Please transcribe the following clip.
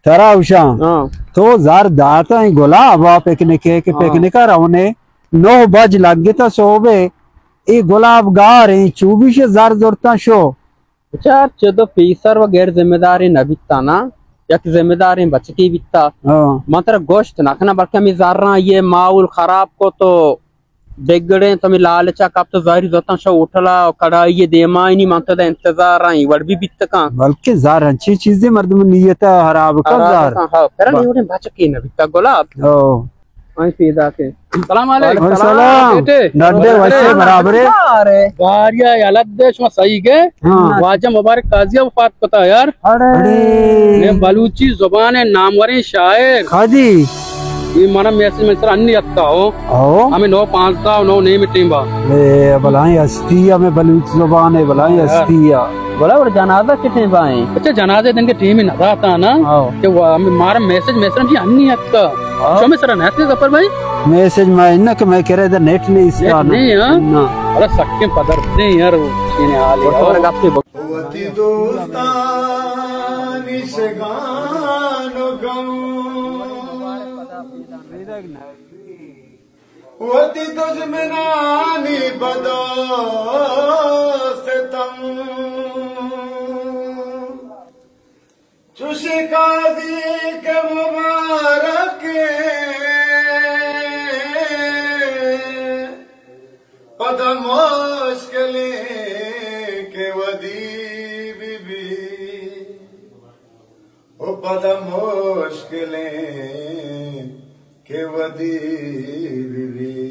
तरा उषा तो जार दाता गुलाब पिकनिक के पिकनिक रवने 9 बज लग गए तो सोबे ये गुलाब गार 24,000 जोड़ता शो अच्छा चलो पीसर व गैर जिम्मेदारी न बिकता ना एक जिम्मेदारी बच की बिकता मतलब गोश्त नखना बल्कि मैं जार रहा ये माहौल खराब को तो देगड़े तो मैं लालचा कब तो जाहिर जोता शो उठला कढ़ाई ये देमा ही नहीं मानता था इंतजार रहा वड़ भी बिकता का बल्कि जार अच्छी चीजें मर्द में नियत हराब का जार हां फिर नहीं उन्हें बच की न बिकता गुलाब ओ आई सीधा के सलाम वालेकुम सलाम नड्डे वैसे बराबर है अरे वारिया अलग देश में सही के वाजा मुबारक काजिया वफात पता यार अरे ने बलूची जुबान है नामवर शायर खादी ये माना मैसेज में सर अन्नी अत्ता हो हमें 9 5 9 नेम टीम ए बलाई अस्तिया में बलूच जुबान है बलाई अस्तिया बोला और जनाजा कितने बाएं अच्छा जनाजे दिन के टीम ही नजर आता ना कि वो हमें मारा मैसेज जी अन्नी अत्ता शो में सर नेट जफर भाई मैसेज में ना कि मैं कह रहा था नेट नहीं इसका नहीं हां अरे सक्के पदर नहीं यार सीने हाल है और गप्पे वती दोस्तानी से गानो गम वती तुझ में नानी बदो से तम चुशी काजी के मुबारक पद मुश्किलें के वदी बीबी ओ पद मुश्किलें के वदी बीबी